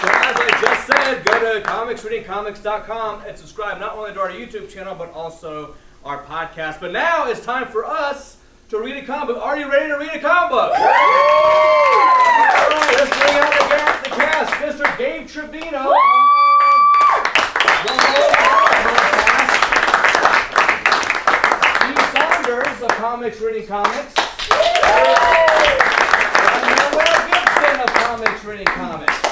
So as I just said, go to comicsreadingcomics.com and subscribe not only to our YouTube channel, but also our podcast. But now it's time for us to read a comic book. Are you ready to read a comic book? All right, let's bring out the cast. Mr. Gabe Trevino. Steve Saunders of Comics Reading Comics. And Noel Gibson of Comics Reading Comics.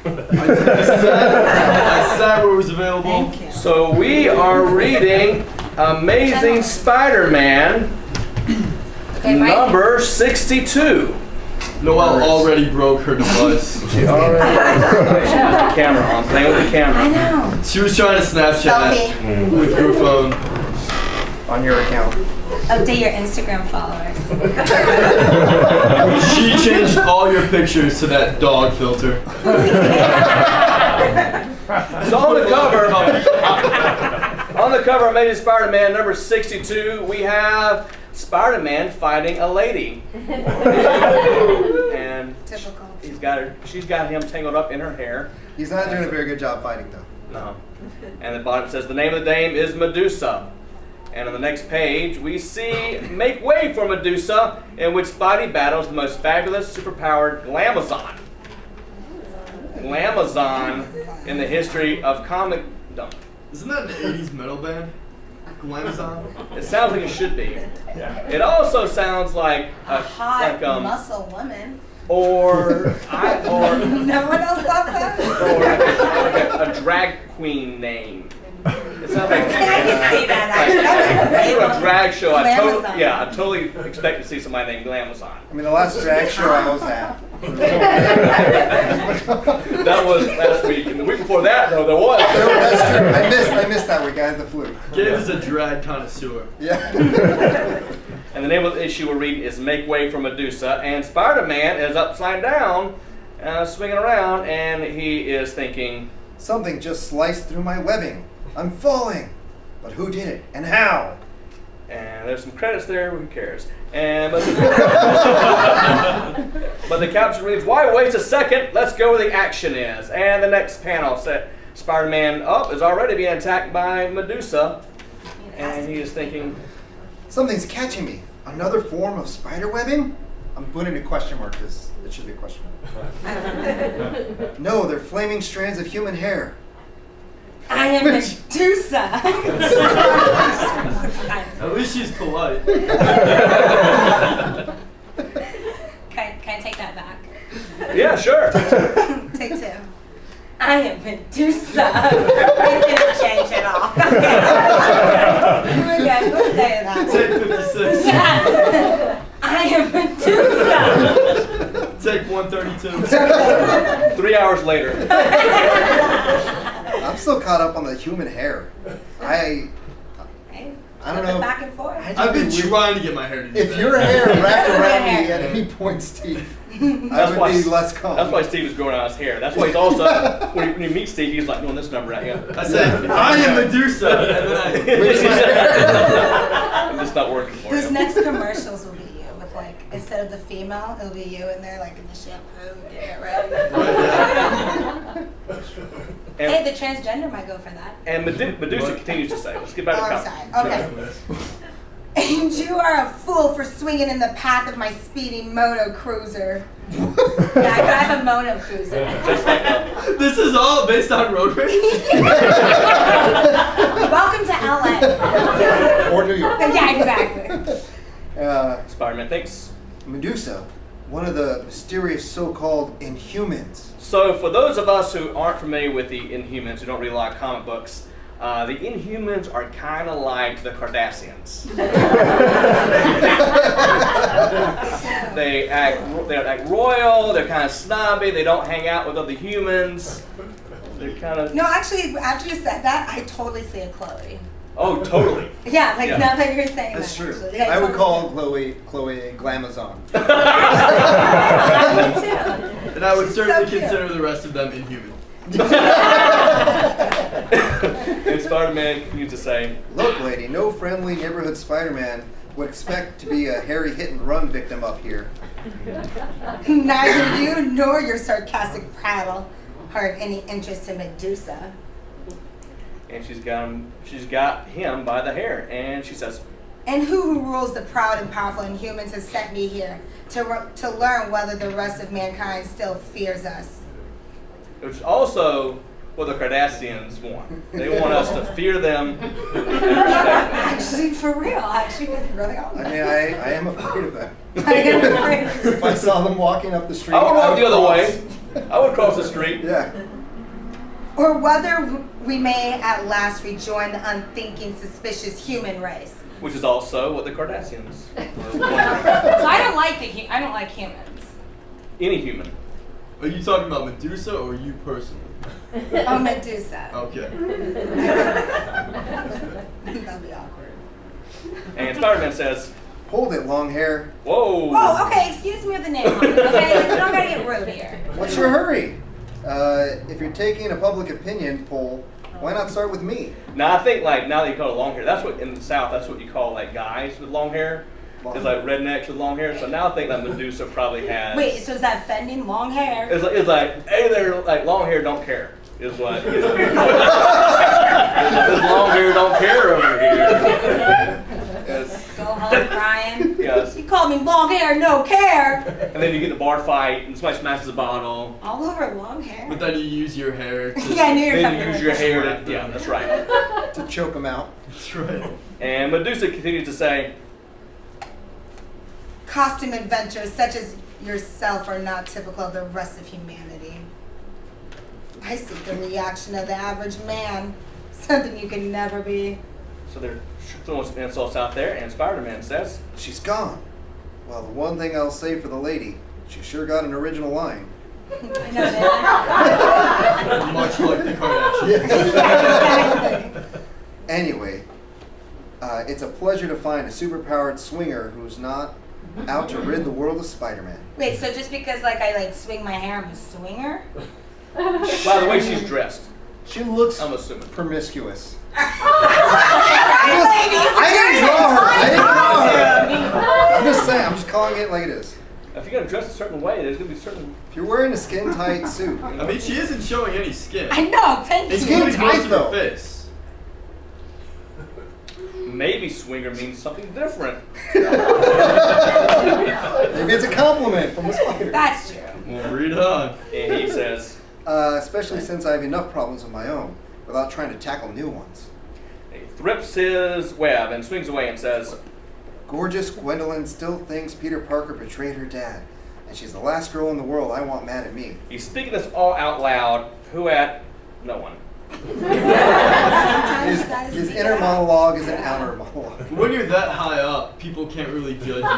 I sat where it was available. Thank you. So we are reading Amazing Spider-Man number 62. Noel already broke her device. She already has the camera on, playing with the I camera. know. She was trying to Snapchat with your phone. On your account. Update your Instagram followers. She changed all your pictures to that dog filter. So on the cover of Amazing Spider-Man number 62, we have Spider-Man fighting a lady. And Typical. she's got him tangled up in her hair. He's not doing a very good job fighting, though. No. And the bottom says the name of the dame is Medusa. And on the next page, we see Make Way for Medusa, in which Spidey battles the most fabulous, superpowered Glamazon. Glamazon in the history of comicdom. Isn't that an 80s metal band? Glamazon? It sounds like it should be. It also sounds like a Hot muscle woman. or No one else thought that? a drag queen name. It sounds like I can see that actually. a drag show. I Glamazon. totally expect to see somebody named Glamazon. I mean, the last drag show I was at. That was last week, and the week before that, though, there was. That's true. I missed that week. I had the flu. Gabe is a drag connoisseur. Yeah. And the name of the issue we're reading is Make Way for Medusa, and Spider-Man is upside down, swinging around, and he is thinking, Something just sliced through my webbing. I'm falling. But who did it? And how? and there's some credits there, who cares? And but the caption reads, why waste a second? Let's go where the action is. And the next panel said, Spider-Man is already being attacked by Medusa, and he is thinking, Something's catching me. Another form of spider webbing? I'm putting a question mark because it should be a question mark. No, they're flaming strands of human hair. I am Medusa. At least she's polite. Can I take that back? yeah, sure. Take two. I am Medusa. I didn't change it all. We're good. We'll stay in that. Take 56. I am Medusa. Take 132. 3 hours later. I'm still caught up on the human hair. I don't know. Back and forth. I've been trying to get my hair to do If that. your hair wrapped That's around good me hair. at any point, Steve, I That's would why- be less calm. That's why Steve is growing out his hair. That's why he's also, when you meet Steve, he's like doing this number at you. I said, I am Medusa. And then I'm just not working for These you. next commercials will be you with like, instead of the female, it'll be you in there like in the shampoo, getting it ready. Hey, the transgender might go for that. And Medusa continues to say, let's get back Oh, to I'm the sorry. Okay. And you are a fool for swinging in the path of my speedy moto cruiser. Yeah, I drive a moto cruiser. Just like this is all based on road rage? Welcome to LA. Or New York. Yeah, exactly. Spider-Man thinks. Medusa, one of the mysterious so-called Inhumans. So for those of us who aren't familiar with the Inhumans, who don't read a lot of comic books, the Inhumans are kind of like the Cardassians. They act royal. They're kind of snobby. They don't hang out with other humans. They're kind of. No, actually, after you said that, I totally see a Chloe. Oh, totally. Yeah, like Yeah. now that you're saying That's that. true. Actually. Yeah, I would totally. call Chloe Glamazon. Me too. And I would She's certainly so cute. consider the rest of them inhuman. And Spider-Man continues to say, Look, lady, no friendly neighborhood Spider-Man would expect to be a hairy hit-and-run victim up here. Neither you nor your sarcastic prattle are of any interest to Medusa. And she's got him by the hair, and she says, And who rules the proud and powerful Inhumans has sent me here to learn whether the rest of mankind still fears us. which is also what the Cardassians want. They want us to fear them. Actually, for real. Actually, really honest. I mean, I am afraid of them. I am afraid. If I saw them walking up the street, I would walk the other cross. way. I would cross the street. Yeah. Or whether we may at last rejoin the unthinking, suspicious human race. Which is also what the Cardassians So I don't like humans. Any human. Are you talking about Medusa or you personally? Oh, Medusa. Okay. That'd be awkward. And Spider-Man says, Hold it, long hair. whoa. Whoa, okay, excuse me with the name on it, okay? You don't gotta get rude here. What's your hurry? If you're taking a public opinion poll, why not start with me? Now I think like now that you call it long hair, that's what in the South that's what you call like guys with long hair. It's like rednecks with long hair. So now I think that Medusa probably has. Wait, so is that offending? Long hair? It's like hey there, like long hair don't care. Is what you know. This long hair don't care over here. Yes. Go home crying. Yes. You called me long hair, no care. And then you get in a bar fight and somebody smashes a bottle. All over long hair. But then you use your hair to... Yeah, I knew you were Then coming you use with your that. hair to, yeah, that's right. To choke them out. That's right. And Medusa continues to say, Costume adventures such as yourself are not typical of the rest of humanity. I seek the reaction of the average man, something you can never be. so they're throwing some insults out there, and Spider-Man says, She's gone. Well, the one thing I'll say for the lady, she sure got an original line. I know that. Much like the Kardashians. Exactly. Anyway, it's a pleasure to find a superpowered swinger who's not out to rid the world of Spider-Man. Wait, so just because I swing my hair, I'm a swinger? by the way she's dressed, She looks I'm assuming. promiscuous. I I didn't draw her. I'm just saying. I'm just calling it like it is. If you're gonna dress a certain way, there's gonna be certain. If you're wearing a skin-tight suit, I mean, she isn't showing any skin. I know, thank you. Skin Including most tight, of though. her face. Maybe swinger means something different. maybe it's a compliment from a spider. That's true. Well, read on. And he says, Especially since I have enough problems of my own without trying to tackle new ones. he thrips his web and swings away and says, Gorgeous Gwendolyn still thinks Peter Parker betrayed her dad, and she's the last girl in the world I want mad at me. he's speaking this all out loud. Who at? No one. Sometimes you guys His do inner that. monologue is an outer monologue. When you're that high up, people can't really judge you. But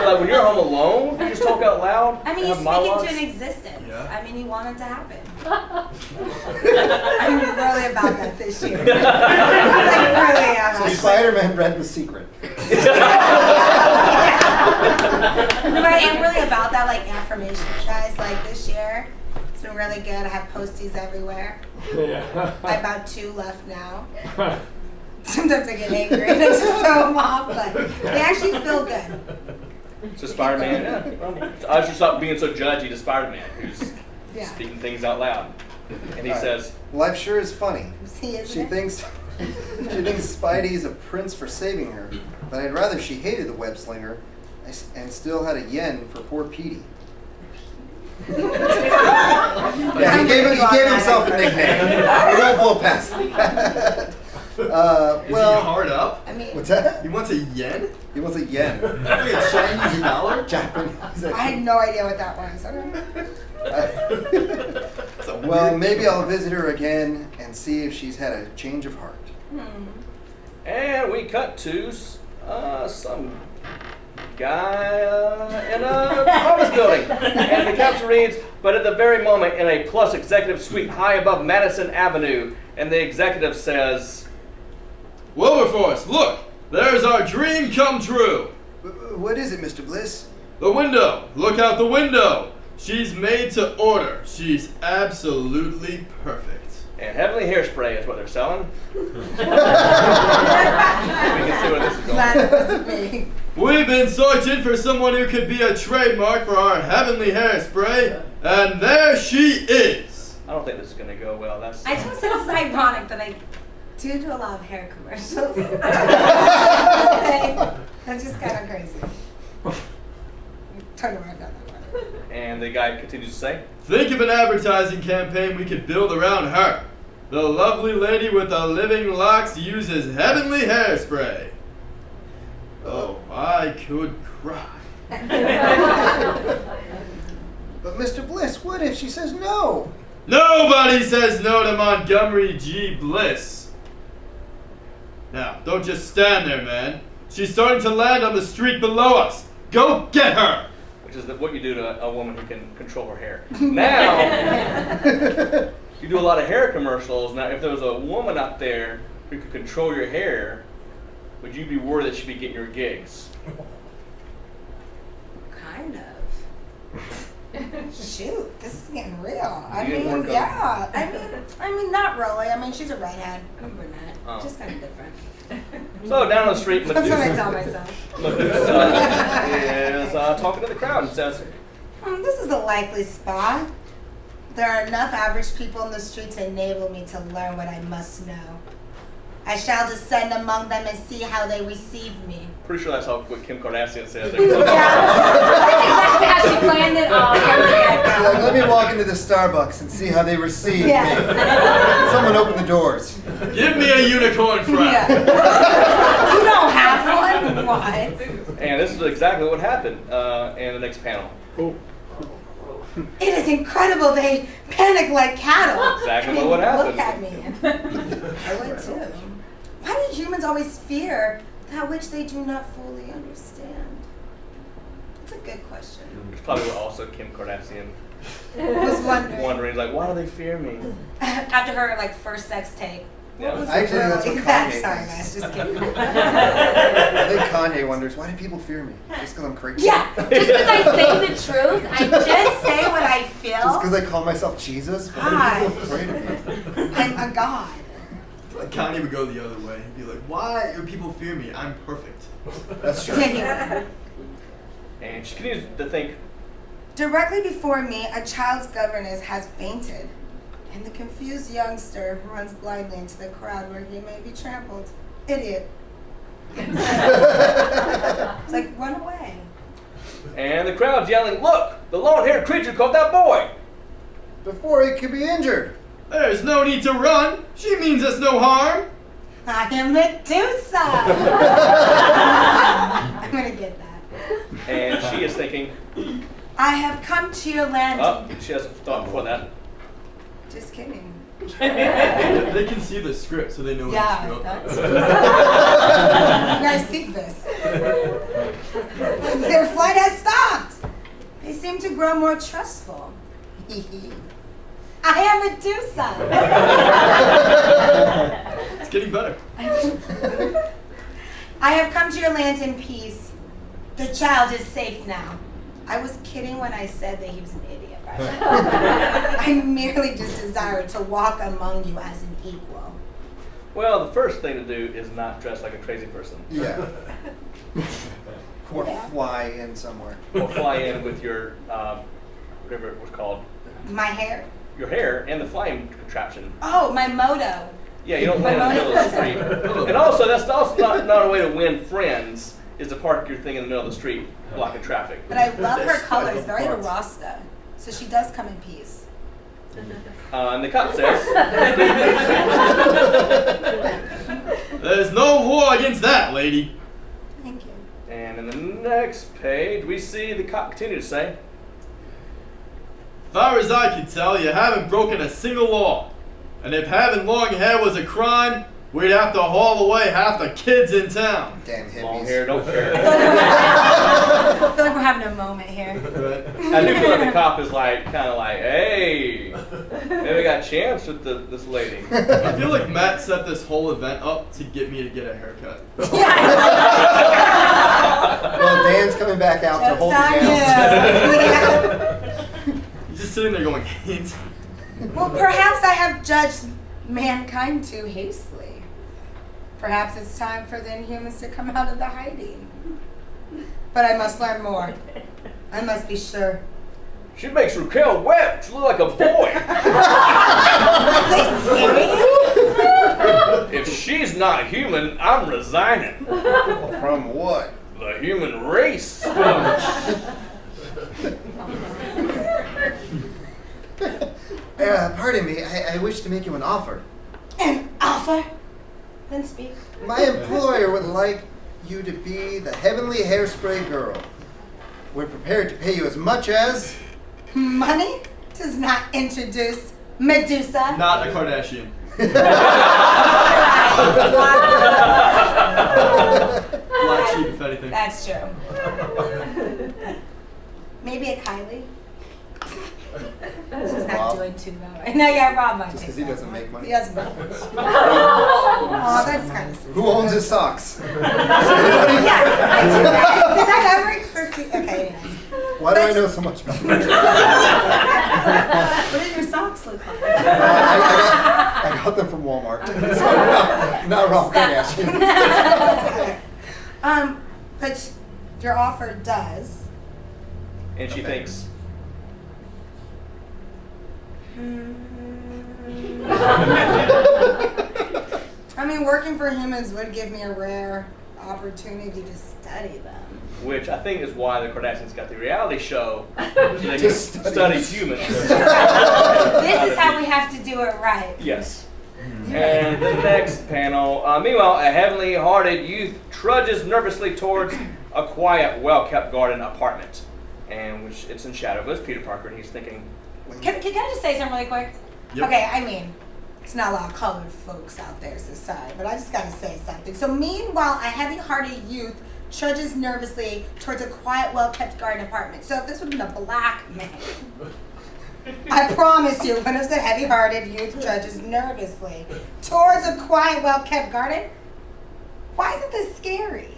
like when you're home alone, you just talk out loud. I mean, have you speak monologues. into an existence. Yeah. I mean, you want it to happen. I'm really about that this year. Like, really am. So Spider-Man read The Secret. No, but I am really about that, like, affirmation, guys. Like, this year, it's been really good. I have posties everywhere. I have about 2 left now. Sometimes I get angry and I just throw them off, but they actually feel good. So Spider-Man, yeah. Well, I should stop being so judgy to Spider-Man, who's Yeah. speaking things out loud. And he All right. says, Life sure is funny. See, isn't She it? thinks Spidey's a prince for saving her, but I'd rather she hated the web slinger and still had a yen for poor Petey. Yeah, he gave himself a nickname. We won't blow past that. Is he Well, hard up? I mean, what's that? He wants a yen? He wants a yen. Like a Chinese dollar? Japanese. I had no idea what that was. Okay. Well, maybe I'll visit her again and see if she's had a change of heart. and we cut to some guy in a office building. And the caption reads, but at the very moment in a Plus executive suite high above Madison Avenue. And the executive says, Wilberforce, look! There's our dream come true! What is it, Mr. Bliss? The window! Look out the window! She's made to order. She's absolutely perfect. And Heavenly Hairspray is what they're selling. We can see where this is going. Glad it wasn't me. We've been searching for someone who could be a trademark for our Heavenly Hairspray, and there she is. I don't think this is going to go well. I just want to say this is ironic that I do a lot of hair commercials. That's just kind of crazy. Turn around that way. And the guy continues to say, Think of an advertising campaign we could build around her. The lovely lady with the living locks uses Heavenly Hairspray. Oh, I could cry. But Mr. Bliss, what if she says no? Nobody says no to Montgomery G. Bliss. Now, don't just stand there, man. She's starting to land on the street below us. Go get her! which is what you do to a woman who can control her hair. Now, you do a lot of hair commercials. Now, if there was a woman out there who could control your hair, would you be worried that she'd be getting your gigs? Kind of. Shoot, this is getting real. I You didn't mean, work on- yeah. I mean, not really. I mean, she's a redhead. I'm a brunette. Oh. Just kind of different. So down the street, That's what I Medusa, tell myself. is talking to the crowd and says, This is a likely spot. There are enough average people in the street to enable me to learn what I must know. I shall descend among them and see how they receive me. pretty sure that's what Kim Kardashian says. That's exactly how she planned it all. Like, let me walk into the Starbucks and see how they receive Yes. me. Someone open the doors. Give me a unicorn frap. Yeah. You don't have one? What? And this is exactly what happened in the next panel. It is incredible. They panic like cattle. Exactly I mean, what happened. Look at me. I would too. Why do humans always fear that which they do not fully understand? That's a good question. It's probably what also Kim Kardashian Was wondering. like, why do they fear me? After her first sex tape. Yeah. What was Actually, the that's what girl- Kanye Sorry thinks. guys, just kidding. I think Kanye wonders, why do people fear me? Just because I'm crazy? Yeah. Just because I say the truth, I just say what I feel. Just because I call myself Jesus? Why do people afraid of me? I'm a god. Like Kanye would go the other way. He'd be like, why do people fear me? I'm perfect. That's true. Anyway. And she continues to think, Directly before me, a child's governess has fainted, and the confused youngster runs blindly into the crowd where he may be trampled. Idiot. It's like, run away. and the crowd's yelling, look, the long-haired creature caught that boy. Before he could be injured. There's no need to run. She means us no harm. I am Medusa. I'm gonna get that. And she is thinking, I have come to your land. oh, she has a thought before that. Just kidding. They can see the script, so they know Yeah, what that's. it's You guys see this? Their flight has stopped. They seem to grow more trustful. I am Medusa. It's getting better. I have come to your land in peace. The child is safe now. I was kidding when I said that he was an idiot, right? I merely just desired to walk among you as an equal. Well, the first thing to do is not dress like a crazy person. Yeah. Or Yeah. fly in somewhere. Or fly in with your, whatever it was called, My hair. your hair and the flying contraption. Oh, my moto. Yeah, you don't land in the middle of the street. And also, that's also not a way to win friends, is to park your thing in the middle of the street, blocking traffic. But I love her colors, very Rasta. So she does come in peace. And the cop says, There's no law against that, lady. Thank you. and in the next page, we see the cop continue to say, As far as I can tell, you haven't broken a single law. And if having long hair was a crime, we'd have to haul away half the kids in town. Damn hippies. long hair, don't care. I feel like we're having a moment here. I do feel like the cop is kind of like, hey, maybe we got a chance with this lady. I feel like Matt set this whole event up to get me to get a haircut. Well, Dan's coming back out to hold Joke's you on down. He's just sitting there going, hint. Well, perhaps I have judged mankind too hastily. Perhaps it's time for the Inhumans to come out of the hiding. But I must learn more. I must be sure. She makes Raquel wet. She looks like a boy. Are they serious? If she's not human, I'm resigning. From what? The human race. Pardon me, I wish to make you an offer. An offer? Then speak. My employer would like you to be the Heavenly Hairspray Girl. We're prepared to pay you as much as... Money does not introduce Medusa. Not a Kardashian. Black sheep, if anything. That's true. Maybe a Kylie. She's not Rob. doing too well right now. Yeah, Rob might Just take because he that doesn't one. make money. He doesn't make much. Oh, that's kind of sweet. Who owns his socks? Yeah, did that ever exist? Okay, anyways. Why do I know so much about that? What did your socks look like? I got them from Walmart. So not Rob Kardashian. But your offer does. And she thinks, I mean, working for humans would give me a rare opportunity to study them. which I think is why the Kardashians got the reality show. So they can Just study humans. This is how we have to do it right. Yes. And the next panel. Meanwhile, a heavenly-hearted youth trudges nervously towards a quiet, well-kept garden apartment, and which it's in shadow. But it's Peter Parker, and he's thinking, Can I just say something really quick? Yep. Okay, I mean, it's not a lot of colored folks out there, so sorry, but I just gotta say something. So meanwhile, a heavy-hearted youth trudges nervously towards a quiet, well-kept garden apartment. So if this would have been a black man, I promise you, when it's a heavy-hearted youth trudges nervously towards a quiet, well-kept garden, why isn't this scary?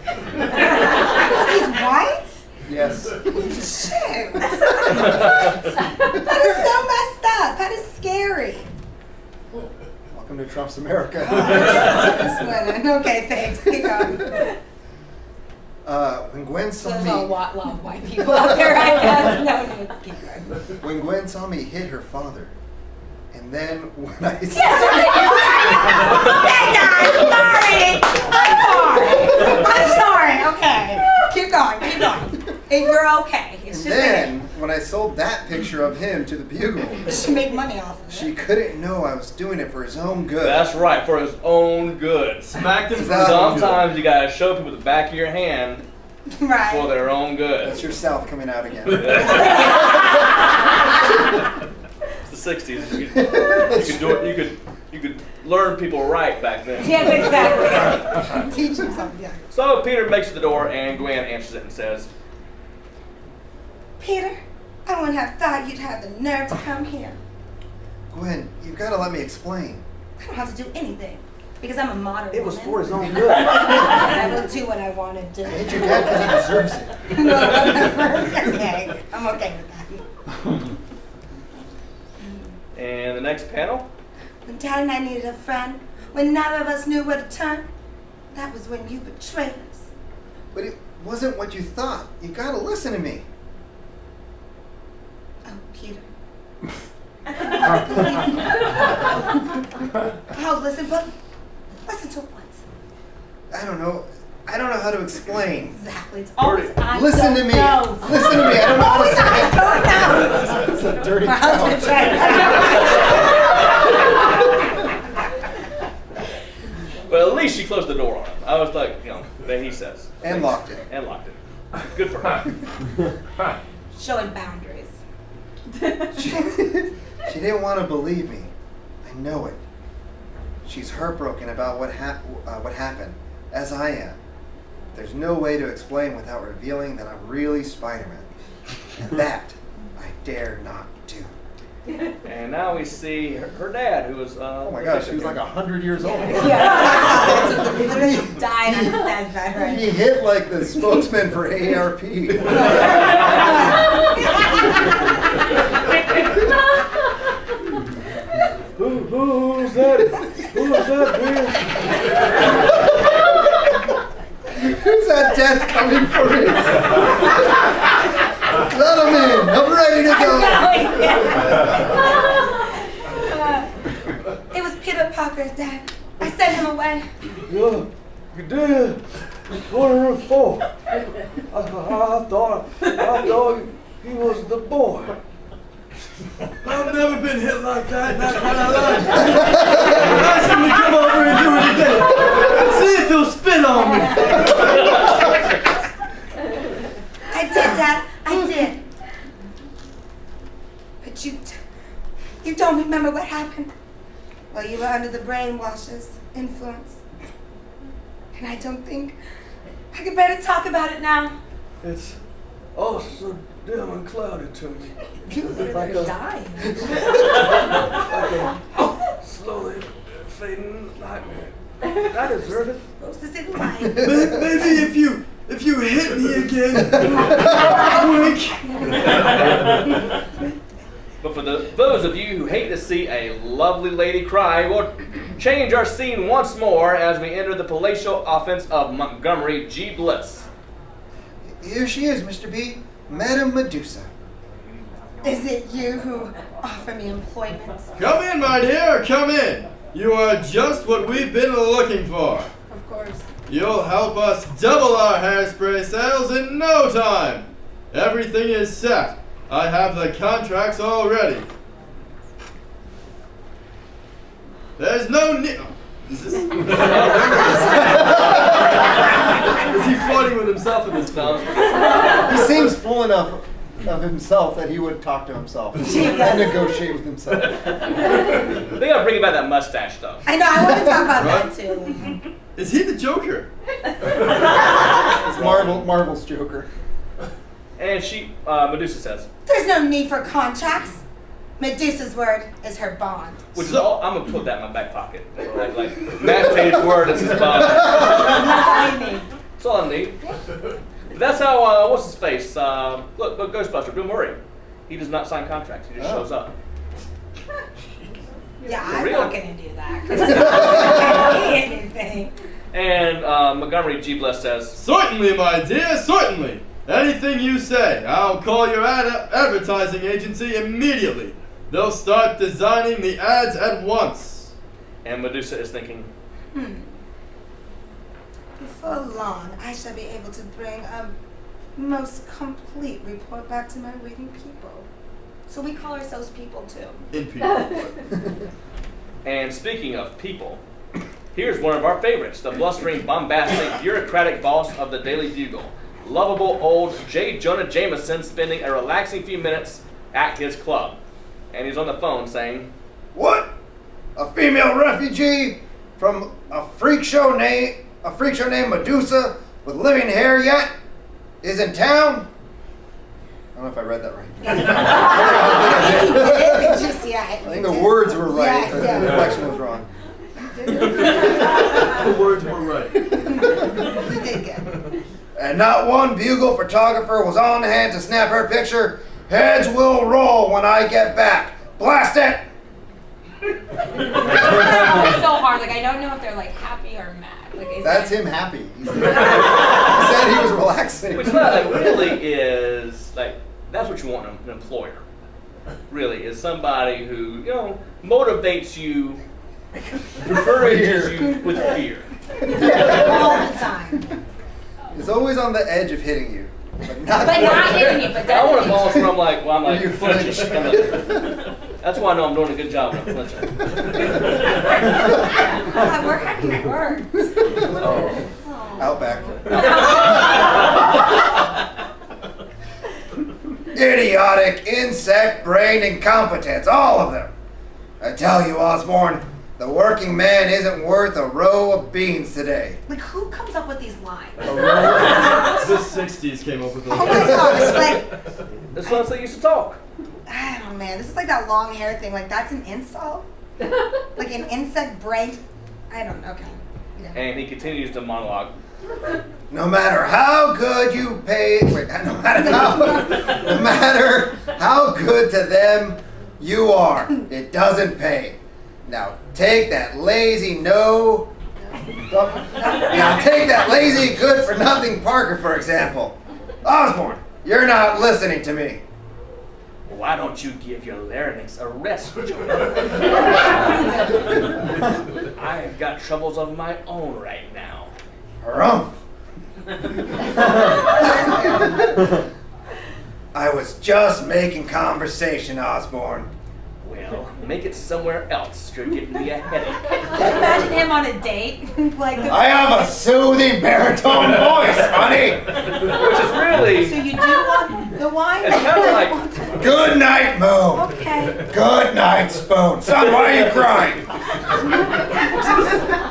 Because he's white? Yes. Shoot. That is so messed up. That is scary. Welcome to Trump's America. This winning. Okay, thanks. Keep going. When Gwen So saw there's a me, lot of white people out there, I guess. No, keep going. when Gwen saw me hit her father, and then when I I'm sorry. Okay. Keep going. You're okay. It's and just then when I sold that picture of him to the Bugle, she made money off of it. she couldn't know I was doing it for his own good. that's right, for his own good. Smacked him for Exactly. his own good. Sometimes you gotta show people the back of your hand for Right. their own good. That's your South coming out again. It's the '60s. You could do it. You could learn people right back then. Yes, exactly. Teach him something. Yeah. So Peter makes it to the door, and Gwen answers it and says, Peter, I wouldn't have thought you'd have the nerve to come here. Gwen, you've got to let me explain. I don't have to do anything because I'm a modern "It was woman. for his own good." And I will do what I want to do. I hate your dad because he deserves it. No, whatever. Okay, I'm okay with that. And the next panel. When Dad and I needed a friend, when neither of us knew where to turn, that was when you betrayed us. But it wasn't what you thought. You got to listen to me. Oh, Peter. I'll listen, but listen to it once. I don't know how to explain. Exactly. It's always I Listen don't to me. know. Listen to me. I don't know how to Always say I it. don't know. It's a dirty My husband's mouth. right. But at least she closed the door on him. I was like, that he says. And locked it. And locked it. Good for her. Showing boundaries. She didn't want to believe me. I know it. She's heartbroken about what happened, as I am. There's no way to explain without revealing that I'm really Spider-Man. And that I dare not do. And now we see her dad, who was. Oh my gosh, she was like 100 years old. Yeah. Literally died on his dad's bed, right? He hit like the spokesman for AARP. Who's that, man? Who's that death coming for me? Let him in. I'm ready to go. It was Peter Parker, Dad. I sent him away. Yeah, you did. What are you for? I thought he was the boy. I've never been hit like that in my life. Ask him to come over and do it again. See if he'll spit on me. I did, Dad. I did. But you don't remember what happened. Well, you were under the brainwashers' influence. And I don't think I could bear to talk about it now. It's all so dim and cloudy to me. You're dying. Like a slowly fading nightmare. I deserve it. Supposed to sit light. Maybe if you hit me again, wink. But for those of you who hate to see a lovely lady cry, we'll change our scene once more as we enter the palatial offense of Montgomery G. Bliss. Here she is, Mr. B. Madame Medusa. Is it you who offer me employment? Come in, my dear, come in. You are just what we've been looking for. Of course. You'll help us double our hairspray sales in no time. Everything is set. I have the contracts already. There's no need. Is he fighting with himself in this film? He seems full enough of himself that he would talk to himself and negotiate with himself. They gotta bring back that mustache, though. I know, I want to talk about Right? that too. Is he the Joker? It's Marvel's Joker. And Medusa says, There's no need for contracts. Medusa's word is her bond. which is all, I'm gonna put that in my back pocket. Like Matt Tate's word is his bond. That's all you need. That's all I need. But that's how, what's his face? Look, Ghostbuster, Bill Murray. He does not sign contracts, he just shows up. Yeah, For I'm real? not gonna do that. 'Cause it's not gonna be anything. And Montgomery G. Bliss says, Certainly, my dear, certainly. Anything you say. I'll call your advertising agency immediately. They'll start designing the ads at once. and Medusa is thinking, Before long, I shall be able to bring a most complete report back to my waiting people. So we call ourselves people too. In people. and speaking of people, here's one of our favorites, the blustering, bombastic, bureaucratic boss of the Daily Bugle. Lovable old J. Jonah Jameson spending a relaxing few minutes at his club. And he's on the phone saying, What? A female refugee from a freak show named Medusa with living hair yet is in town? I don't know if I read that right. I I think the words were right, but Yeah. the inflection was wrong. The words were right. You did good. And not one bugle photographer was on hand to snap her picture. Heads will roll when I get back. Blast it! It's so hard. Like I don't know if they're like happy or mad. Like is That's that, him happy. He said he was relaxing. which like, really is, like, that's what you want in an employer. Really, is somebody who, you know, motivates you, encourages you with fear. All the time. He's always on the edge of hitting you. But not hitting you, but I want to definitely. boss where I'm like You flinching. flinch. I'm like- that's why I know I'm doing a good job when I'm flinching. We're having work. Outback. Idiotic, insect-brained incompetence, all of them. I tell you, Osborne, the working man isn't worth a row of beans today. Like, who comes up with these lines? The 60s came up with those. Oh my gosh, like, That's how they used to talk. I don't know, man. This is like that long hair thing. Like, that's an insult? Like an insect brain? I don't know. Okay. Yeah. And he continues to monologue. No matter how good you pay, no matter how good to them you are, it doesn't pay. Now take that lazy Now take that lazy good-for-nothing Parker, for example. Osborne, you're not listening to me. Why don't you give your larynx a rest, Joe? I've got troubles of my own right now. Harumph. I was just making conversation, Osborne. Well, make it somewhere else. You're giving me a headache. Can you imagine him on a date? I have a soothing baritone voice, honey. Which is really... So you do want the wine? It's kind of like... Good night, Moon. Okay. Good night, Spoon. Son, why are you crying?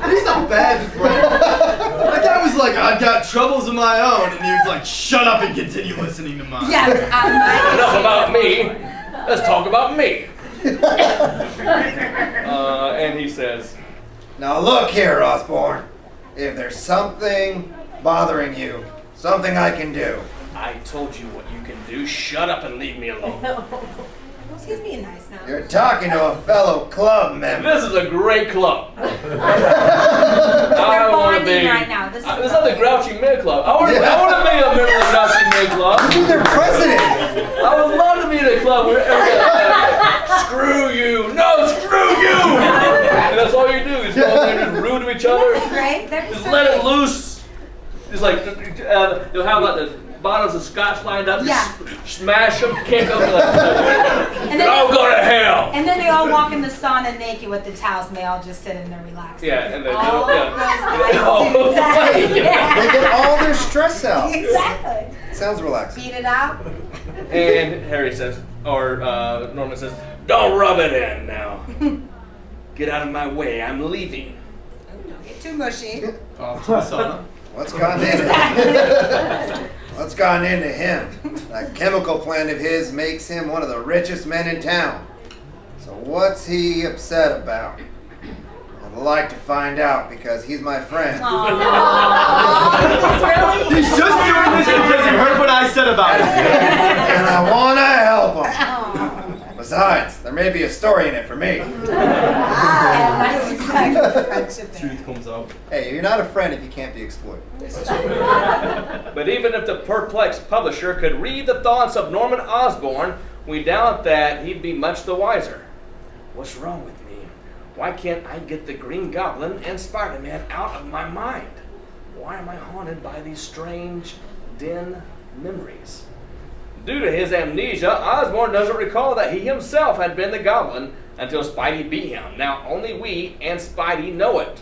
He's a bad friend. That guy was like, I've got troubles of my own, and he was like, shut up and continue listening to mine. Yeah, enough about me. Let's talk about me. And he says, Now look here, Osborne. If there's something bothering you, something I can do. I told you what you can do. Shut up and leave me alone. He's being nice now. You're talking to a fellow club member. This is a great club. We're I want to bonding be. right now. This is not the Grouchy Men Club. I want to be a member of the Grouchy Men Club. You're their president. I would love to be in a club where everybody screw you. No, screw you. And that's all you do is go in there and just rude to each other. Right? That'd be Just so let it great. loose. Just like you'll have like the bottles of scotch lined up. Yeah. Just smash them, kick them. Like, And then I'll go to hell. And then they all walk in the sauna naked with the towels, and they all just sit in there relaxing. Yeah, and they all yeah. those guys do that. They Yeah. get all their stress out. Exactly. Sounds relaxing. Beat it out. And Harry says, or Norman says, don't rub it in now. Get out of my way. I'm leaving. Don't get too mushy. Off to the sauna. What's gone into him? That chemical plant of his makes him one of the richest men in town. So what's he upset about? I'd like to find out because he's my friend. Really? He's just doing this because he heard what I said about him. And I want to help him. Oh. Besides, there may be a story in it for me. That's exactly friendship there. Truth comes out. Hey, you're not a friend if you can't be exploited. But even if the perplexed publisher could read the thoughts of Norman Osborn, we doubt that he'd be much the wiser. What's wrong with me? Why can't I get the Green Goblin and Spider-Man out of my mind? Why am I haunted by these strange, dim memories? Due to his amnesia, Osborn doesn't recall that he himself had been the Goblin until Spidey beat him. Now only we and Spidey know it.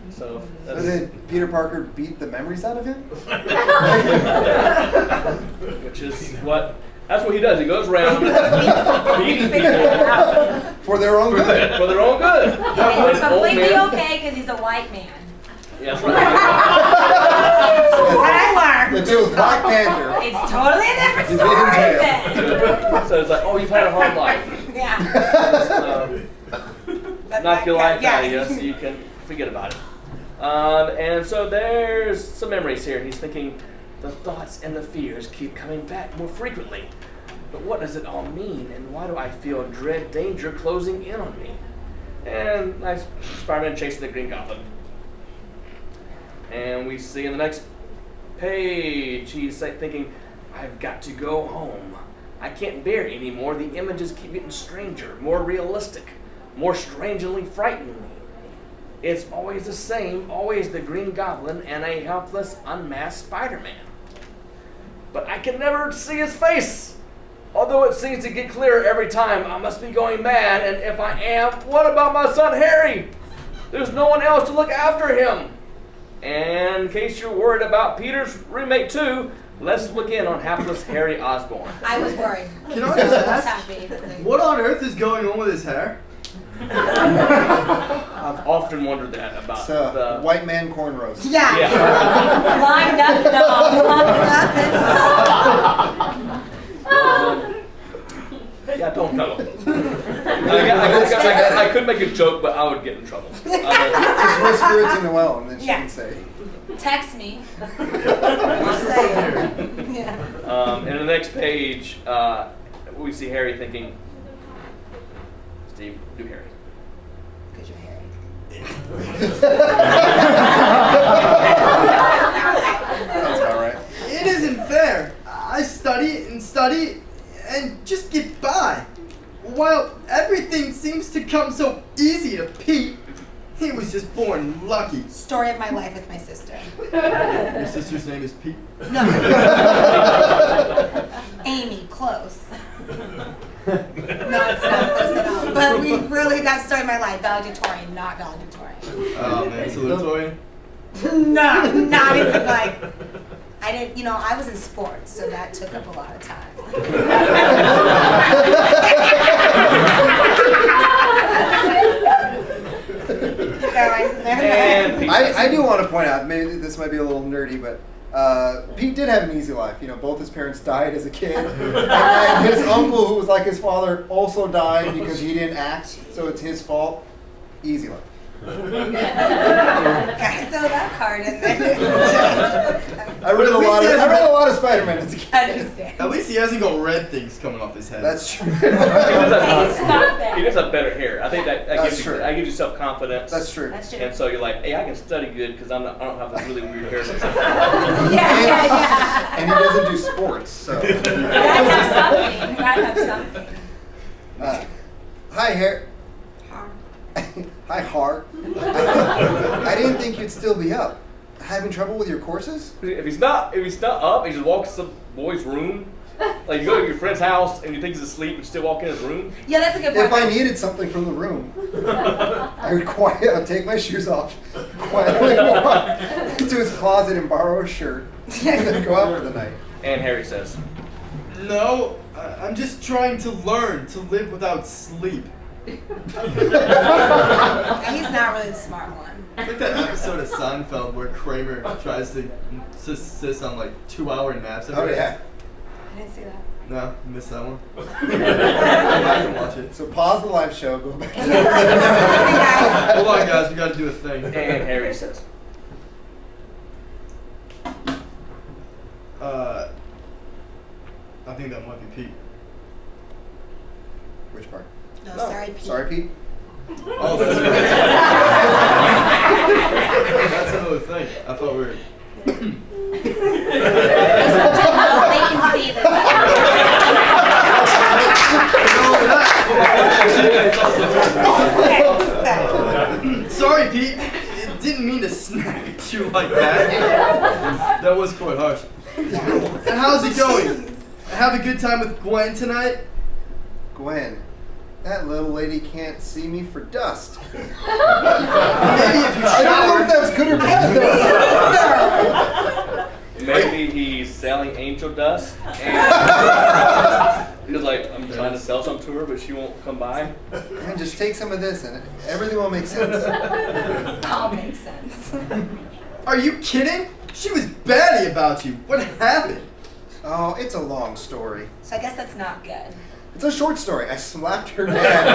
So Did Peter Parker beat the memories out of him? which is that's what he does. He goes around beating people For their own good. for their own good. It's And old completely man- okay because he's a white man. Yeah, that's right. What I learned. The deal with Black Panther. It's totally a different He's in story jail. then. So it's like, oh, you've had a hard life. Yeah. Knock your life Yeah. out of you, so you can forget about it. And so there's some memories here. He's thinking, the thoughts and the fears keep coming back more frequently. But what does it all mean, and why do I feel dread danger closing in on me? And nice Spider-Man chasing the Green Goblin. And we see in the next page, he's thinking, I've got to go home. I can't bear it anymore. The images keep getting stranger, more realistic, more strangely frightening. It's always the same, always the Green Goblin and a helpless, unmasked Spider-Man. But I can never see his face. Although it seems to get clearer every time, I must be going mad, and if I am, what about my son Harry? There's no one else to look after him. And in case you're worried about Peter's roommate too, let's look in on hapless Harry Osborn. I was worried. Can I just I was ask, happy. what on earth is going on with his hair? I've often wondered that about It's the white man cornrows. Yeah. Yeah. Lined up, no. Lined up. Yeah, don't know. I could make a joke, but I would get in trouble. Just whisper it to Noel and then she Yeah. can say it. Text me. Just say it. Yeah. And the next page, we see Harry thinking, Steve, do Harry. Sounds about right. It isn't fair. I study and just get by. While everything seems to come so easy to Pete, he was just born lucky. Story of my life with my sister. Your sister's name is Pete? No. Amy, close. No, it's not close at all. But we really, that story of my life, valedictorian, not valedictorian. Oh man, salutatorian? No, not even like, I didn't, I was in sports, so that took up a lot of time. I do want to point out, maybe this might be a little nerdy, but Pete did have an easy life. Both his parents died as a kid, and his uncle, who was like his father, also died because he didn't act, so it's his fault. Easy life. Gotta throw that card in there. I read a lot of Spider-Man as a kid. I understand. At least he hasn't got red things coming off his head. That's true. Stop that. He does have better hair. I think that That's gives true. that gives you self-confidence. That's true. That's true. And so you're like, hey, I can study good because I don't have this really weird hair. Yeah. And he doesn't do sports, so. You gotta have something. You gotta have something. Hi, hair. Hi, Har. I didn't think you'd still be up. Having trouble with your courses? If he's not up, he just walks to the boy's room. Like you go to your friend's house and you think he's asleep, and still walk in his room. Yeah, that's a good point. If I needed something from the room, I would I'd take my shoes off, quietly walk into his closet and borrow a shirt, and then go out for the night. And Harry says, No, I'm just trying to learn to live without sleep. He's not really the smart one. It's like that episode of Seinfeld where Kramer tries to insist on like 2-hour naps every Oh day. yeah. I didn't see that. No, you missed that one. Go back and watch it. So pause the live show, go back. Hold on, guys, we gotta do a thing. and Harry says, I think that might be Pete. Which part? No, sorry, Pete. Sorry, Pete. Oh, that's another thing. I thought we were. They can see this. Sorry, Pete. It didn't mean to snap at you like that. That was quite harsh. And how's it going? Have a good time with Gwen tonight? Gwen, that little lady can't see me for dust. Maybe if you I don't know if showered. that's good or bad. maybe he's selling angel dust. And he's like, I'm trying to sell some to her, but she won't come by. And just take some of this and everything will make sense. All makes sense. Are you kidding? She was batty about you. What happened? Oh, it's a long story. So I guess that's not good. It's a short story. I slapped her dad.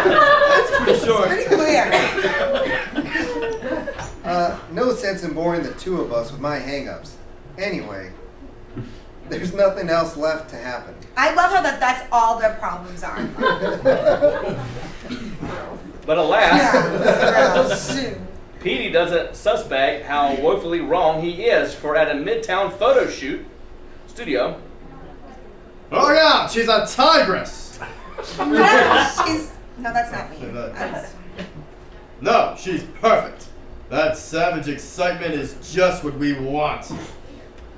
That's pretty short. Pretty clear. No sense in boring the two of us with my hang-ups. Anyway, there's nothing else left to happen. I love how that's all their problems are. But alas, Yeah. Petey doesn't suspect how woefully wrong he is, for at a Midtown photo shoot studio, Oh yeah, she's a tigress. No, that's not me. No, she's perfect. That savage excitement is just what we want.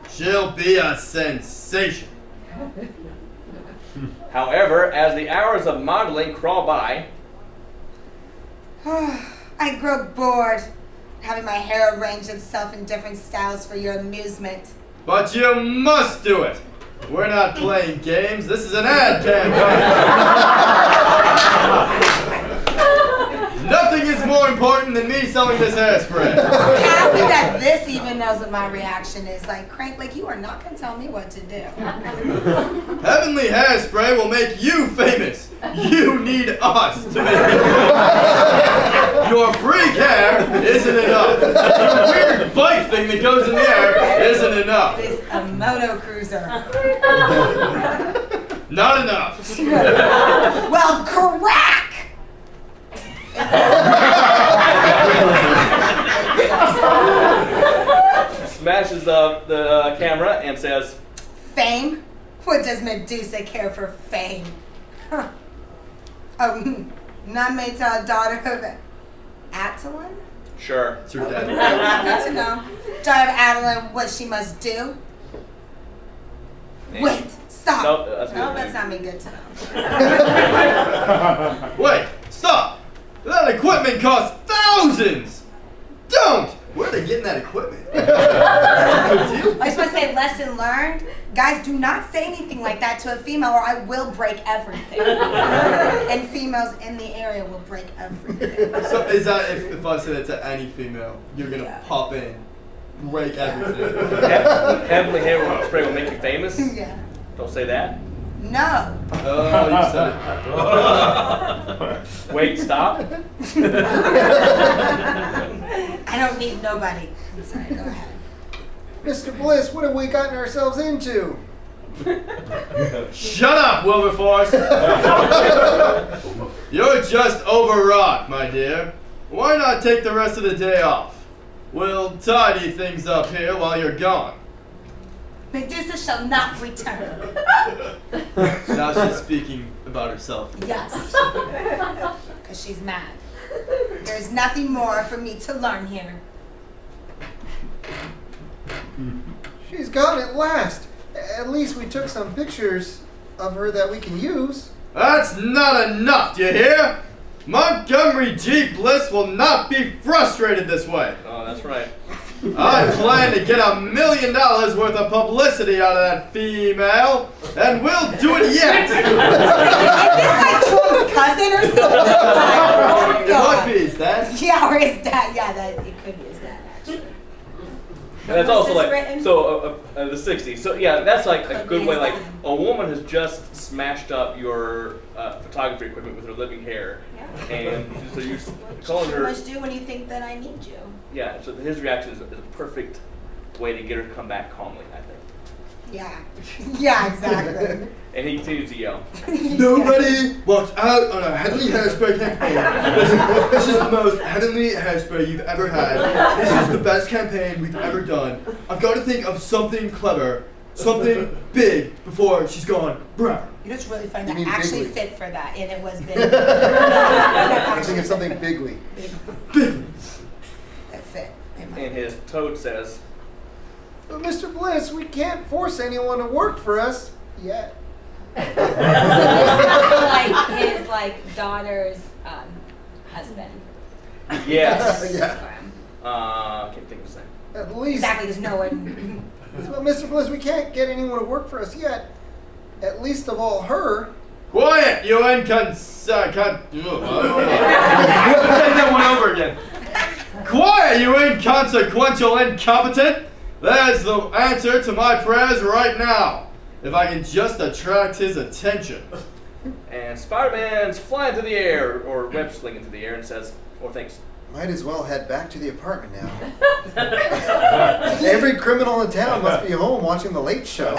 She'll be a sensation. however, as the hours of modeling crawl by, I grow bored having my hair arrange itself in different styles for your amusement. But you must do it. We're not playing games. This is an ad campaign. Nothing is more important than me selling this hairspray. I'm happy that this even knows what my reaction is. Like, Crank, like, you are not going to tell me what to do. Heavenly Hairspray will make you famous. You need us to make you famous. Your freak hair isn't enough. Your weird bike thing that goes in the air isn't enough. It is a moto cruiser. Not enough. Well, crack! It says, smashes the camera and says, Fame? What does Medusa care for fame? Huh. Oh, not made to a daughter of Attilan? "Sure." It's her dad. Good to know. Daughter of Attilan, what she must do? Wait, stop. Nope, that's good. No, that's not me. Good to know. Wait, stop! That equipment costs thousands! Don't! Where are they getting that equipment? That's a good deal. I just want to say, lesson learned. Guys, do not say anything like that to a female or I will break everything. And females in the area will break everything. So is that if I say that to any female, you're gonna pop in, break everything? Heavenly hair spray will make you famous. Yeah. Don't say that. No. Oh, you said it. Wait, stop. I don't need nobody. I'm sorry, go ahead. Mr. Bliss, what have we gotten ourselves into? Shut up, Wilberforce! You're just overwrought, my dear. Why not take the rest of the day off? We'll tidy things up here while you're gone. Medusa shall not return. Now she's speaking about herself. Yes. Because she's mad. There's nothing more for me to learn here. She's gone at last. At least we took some pictures of her that we can use. That's not enough, do you hear? Montgomery G. Bliss will not be frustrated this way. Oh, that's right. I plan to get $1 million worth of publicity out of that female, and we'll do it yet. Is this like Trump's cousin or something? Oh my It God. might be, is that? Yeah, or his dad. Yeah, that it could be his dad actually. And that's also Was this like, written? so the 60s. So yeah, that's like a Could good be way. his Like dad. a woman has just smashed up your photography equipment with her living hair, Yeah. and so you're calling You her. must do when you think that I need you. Yeah. So his reaction is a perfect way to get her to come back calmly, I think. Yeah. Yeah, exactly. And he continues to yell. Nobody walks out on a heavenly hairspray campaign. This is the most heavenly hairspray you've ever had. This is the best campaign we've ever done. I've got to think of something clever, something big before she's gone. Bruh. You know, it's really funny. You That mean actually bigly. fit for that, and it was big. I think of something bigly. That fit. in my- And his toad says, But Mr. Bliss, we can't force anyone to work for us yet. Like his daughter's husband. "Yes." Yeah. I can't think of his name. At least. Exactly. There's no one. Well, Mr. Bliss, we can't get anyone to work for us yet. At least of all her. Quiet, you Take that one over again. Quiet, you inconsequential incompetent. There's the answer to my prayers right now. If I can just attract his attention. And Spider-Man's flying through the air, or web slinging through the air, and says, "Oh, thanks." Might as well head back to the apartment now. Every criminal in town must be home watching the Late Show.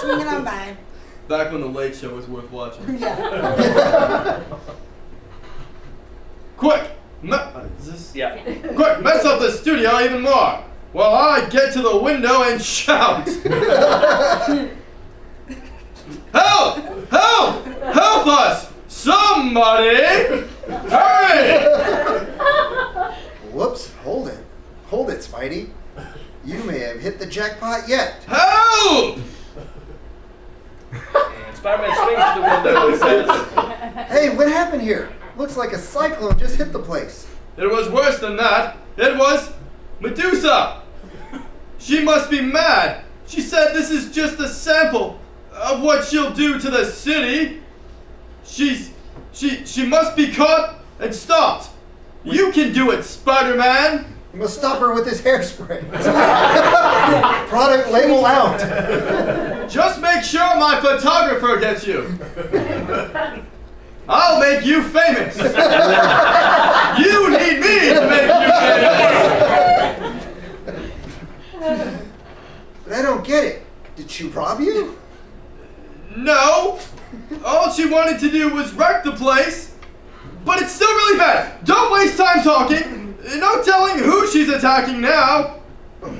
Swinging on by. Back when the Late Show was worth watching. Yeah. Quick! Yeah. Quick, mess up the studio even more while I get to the window and shout. Help! Help! Help us! Somebody! Hurry! Whoops, hold it. Hold it, Spidey. You may have hit the jackpot yet. Help! And Spider-Man swings to the window and says, Hey, what happened here? Looks like a cyclone just hit the place. It was worse than that. It was Medusa. She must be mad. She said this is just a sample of what she'll do to the city. She must be caught and stopped. You can do it, Spider-Man. You must stop her with this hairspray. Product label out. Just make sure my photographer gets you. I'll make you famous. You need me to make you famous. But I don't get it. Did she rob you? No. All she wanted to do was wreck the place. But it's still really bad. Don't waste time talking. no telling who she's attacking now.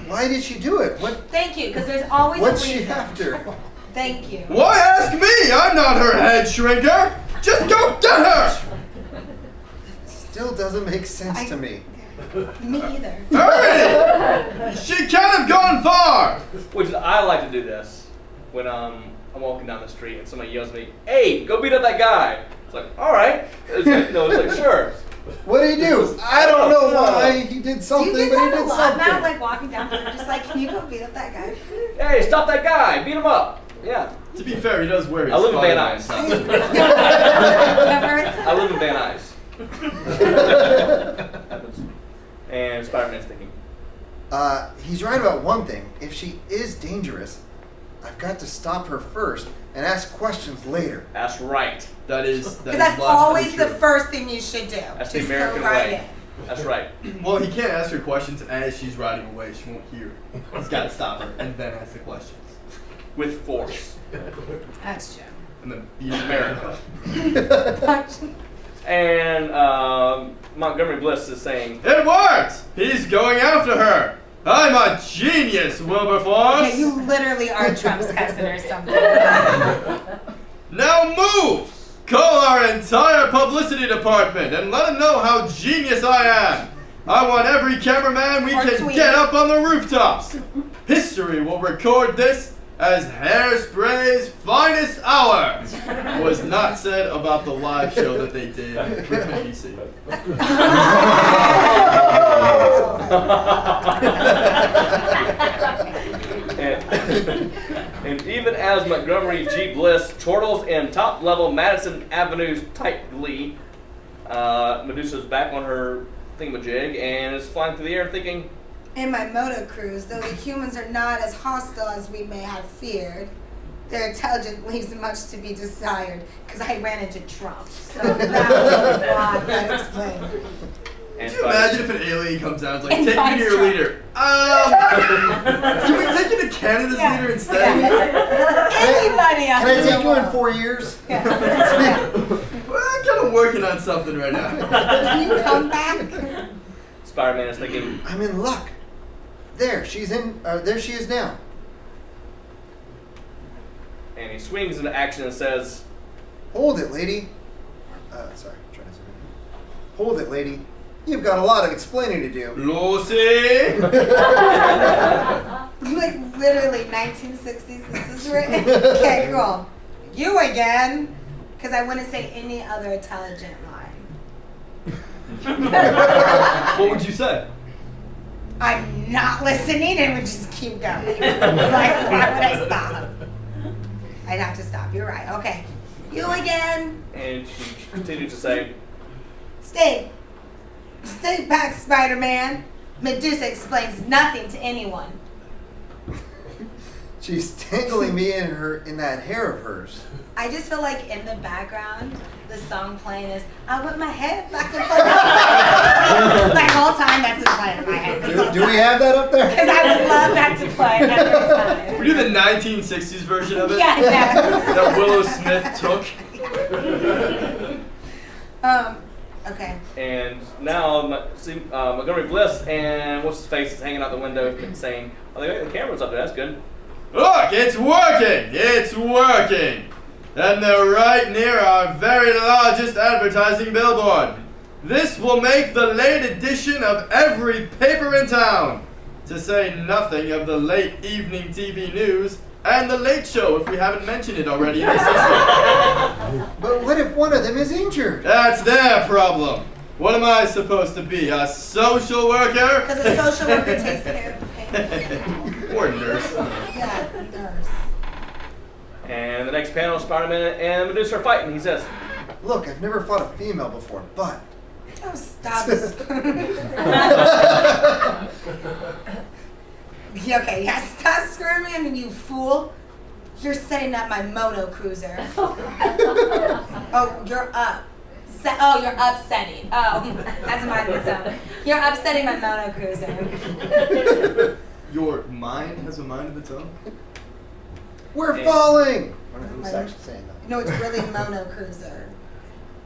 Why did she do it? Thank you, because there's always What's a she reason. after? Thank you. Why ask me? I'm not her head shrinker. Just go get her. Still doesn't make sense to me. Me either. Hurry! She can't have gone far. Which is, I like to do this when I'm walking down the street and somebody yells at me, "Hey, go beat up that guy." It's like, all right. It's like, sure. What did he do? I don't know why he did Do something, you get but he that a did lot something. now? Like walking down, and just like, can you go beat up that guy? Hey, stop that guy. Beat him up. Yeah. To be fair, he does wear his I live in Van Spider-Man Nuys. stuff. Never. I live in Van Nuys. And Spider-Man's thinking. He's right about one thing. If she is dangerous, I've got to stop her first and ask questions later. That's right. That is Because that's always the first thing you should do. That's Just the American go right way. in. That's right. Well, he can't ask her questions as she's riding away. She won't hear. He's got to stop her and then ask the questions. With force. That's true. And then beat America. And Montgomery Bliss is saying, It worked! He's going after her. I'm a genius, Wilberforce. Yeah, you literally are Trump's cousin or something. Now move! Call our entire publicity department and let them know how genius I am. I want every cameraman we Or can tweet. get up on the rooftops. History will record this as Hairspray's finest hour. Was not said about the live show that they did with NBC. and even as Montgomery G. Bliss chortles in top-level Madison Avenue's tightly, Medusa's back on her thingamajig and is flying through the air thinking, In my moto cruise, though the humans are not as hostile as we may have feared, their intelligence leaves much to be desired, because I ran into Trump. So that was a lot that explained. Can you imagine if an alien comes out and is like, And take me finds to your Trump. leader? Can we take you to Canada's leader instead? Anybody else? Can I take you in 4 years? Yeah. Well, I'm kind of working on something right now. Can you come back? Spider-Man is thinking, I'm in luck. There she is now. and he swings into action and says, Hold it, lady. Sorry, trying to say that. Hold it, lady. You've got a lot of explaining to do. Lucy! Like literally 1960s this is written. Okay, cool. You again? Because I wouldn't say any other intelligent line. What would you say? I'm not listening and would just keep going. Like, why would I stop? I'd have to stop. You're right. Okay. You again? and she continued to say, Stay back, Spider-Man. Medusa explains nothing to anyone. She's tangling me in that hair of hers. I just feel like in the background, the song playing is "I Whip My Head Back and Forth." Like whole time that's just playing in my head. Do we have that up there? Because I would love that to play every time. We do the 1960s version of it Yeah. that Willow Smith took. Okay. and now Montgomery Bliss and what's his face is hanging out the window saying, "Oh, they got the cameras up there. That's good." Look, it's working! It's working! And they're right near our very largest advertising billboard. This will make the late edition of every paper in town, to say nothing of the late evening TV news and the late show if we haven't mentioned it already in this issue. But what if one of them is injured? That's their problem. What am I supposed to be, a social worker? Because a social worker takes care of the pain. Or nurse. Yeah, nurse. And the next panel, Spider-Man and Medusa are fighting. He says, Look, I've never fought a female before, but Oh, stop. Okay, yeah, stop screaming, you fool. You're setting up my moto cruiser. Oh, you're up. You're upsetting. Oh, that's mine of its own. You're upsetting my mono cruiser. Your mind has a mind of its own? we're Yeah. falling. Who's actually saying that? No, it's really mono cruiser.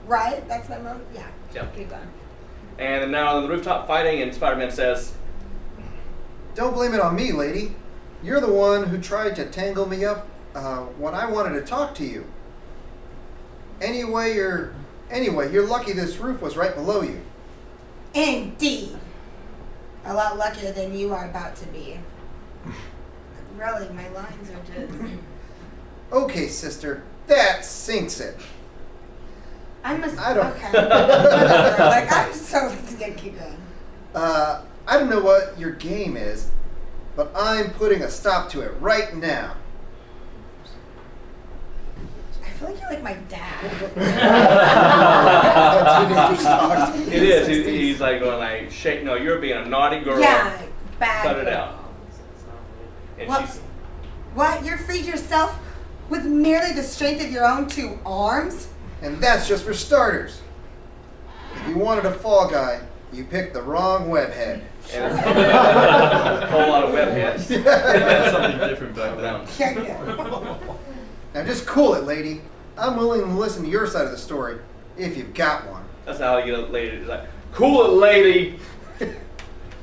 Right? That's my mono? Yeah. Yep. Keep going. And then now on the rooftop fighting, and Spider-Man says, Don't blame it on me, lady. You're the one who tried to tangle me up when I wanted to talk to you. Anyway, you're lucky this roof was right below you. Indeed. A lot luckier than you are about to be. Really, my lines are just... Okay, sister, that sinks it. I don't- Okay. Whatever. Like, I'm so... Yeah, keep going. I don't know what your game is, but I'm putting a stop to it right now. I feel like you're like my dad. it is. He's like going like, shake. No, you're being a naughty girl. Yeah, bad Cut it girl. out. And What? she's, What? You're freed yourself with merely the strength of your own 2 arms? And that's just for starters. If you wanted a fall guy, you picked the wrong webhead. and a whole lot of webheads. That's something different back then. Yeah. Now just cool it, lady. I'm willing to listen to your side of the story, if you've got one. That's how you get a lady. It's like, cool it, lady.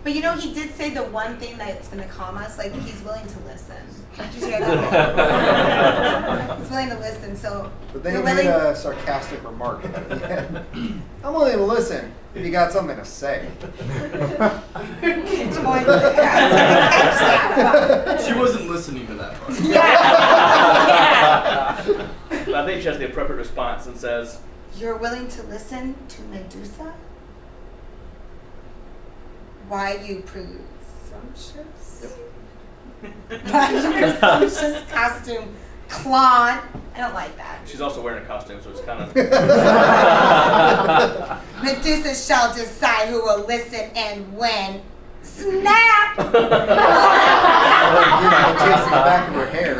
But you know, he did say the one thing that's going to calm us. Like, he's willing to listen. Did you hear that? He's willing to listen, so... But then you're he made willing... a sarcastic remark at the end. I'm willing to listen if you got something to say. She wasn't listening to that part. Yeah. But I think she has the appropriate response and says, You're willing to listen to Medusa? Why you presumptuous? Why you presumptuous costume clod? I don't like that. she's also wearing a costume, so it's kind of. Medusa shall decide who will listen and when. Snap! Takes the back of her hair.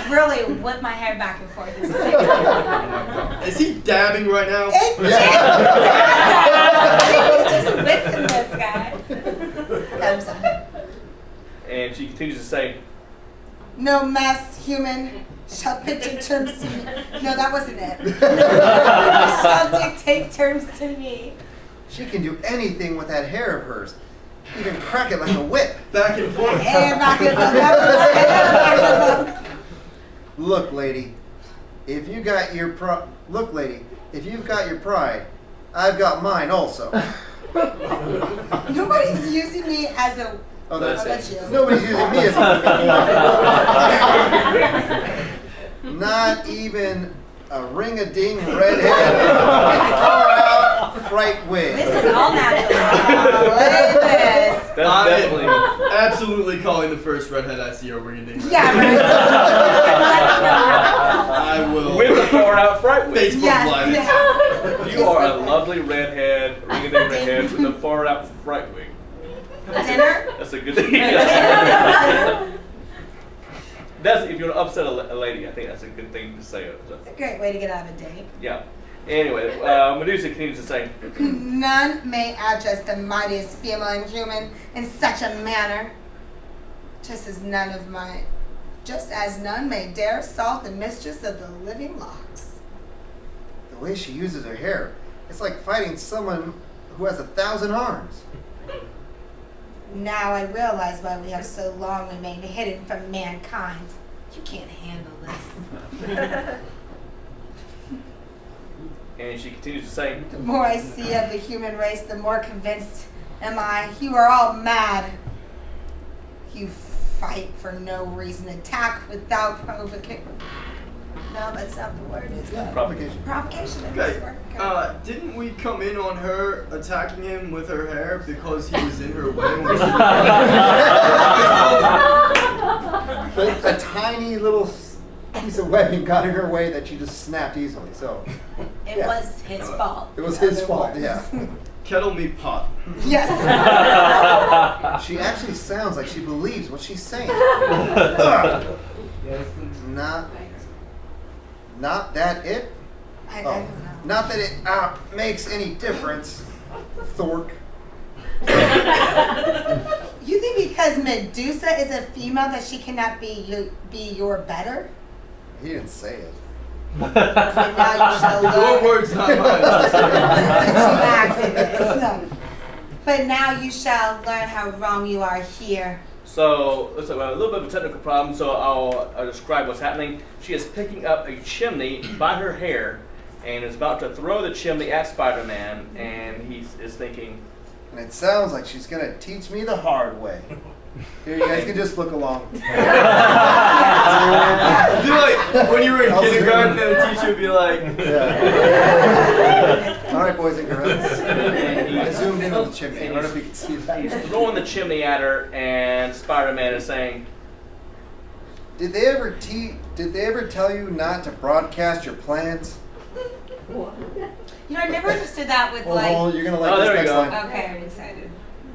Really whip my hair back and forth. It's sick. Is he dabbing right now? Just whipping this guy. I'm sorry. And she continues to say, No mass human shall picture terms to me. No, that wasn't it. Shall dictate terms to me. She can do anything with that hair of hers. Even crack it like a whip. Back and forth. And back and forth. Look, lady. If you got your Look, lady. If you've got your pride, I've got mine also. Nobody's using me as a... Oh, that's you. Nobody's using me as a... Not even a ring-a-ding redhead far-out fright wig. This is all natural. Look at this. that's I'm definitely. absolutely calling the first redhead I see over your Yeah, right. I will. With a far out fright wig. Facebook Yes, Live. yes. You are a lovely redhead, ring-a-ding redhead with a far out fright wig. Dinner? That's a good thing. That's if you're upset a lady. I think that's a good thing to say. So, A great way to get out of a date. yeah. Anyway, Medusa continues to say, None may address the mightiest female and human in such a manner, just as none may dare assault the mistress of the living locks. The way she uses her hair, it's like fighting someone who has 1,000 arms. Now I realize why we have so long remained hidden from mankind. You can't handle this. and she continues to say, The more I see of the human race, the more convinced am I. You are all mad. You fight for no reason, attack without provocation. No, that's not the word, is that? provocation. Provocation. That's Okay. the word. Didn't we come in on her attacking him with her hair because he was in her way? But a tiny little piece of webbing got in her way that she just snapped easily. So It yeah. was his fault. It was in his other fault. words. Yeah. Kettle me pot. Yes. She actually sounds like she believes what she's saying. Not that it. I Oh, don't know. not that it makes any difference, Thork. You think because Medusa is a female that she cannot be your better? He didn't say it. And now you shall Your learn. words, not mine. You acted it. So, but now you shall learn how wrong you are here. So, looks like we have a little bit of a technical problem, so I'll describe what's happening. She is picking up a chimney by her hair and is about to throw the chimney at Spider-Man, and he is thinking, And it sounds like she's gonna teach me the hard way. Here, you guys can just look along. Do like when you were in I'll kindergarten zoom and the teacher would be like, Yeah. All right, boys and girls. and I zoomed in on the chimney. I don't know if you can see he's that. throwing the chimney at her, and Spider-Man is saying, Did they ever tell you not to broadcast your plans? You know, I never understood that with Hold on, you're gonna like Oh, this there we next go. line. Okay, I'm excited.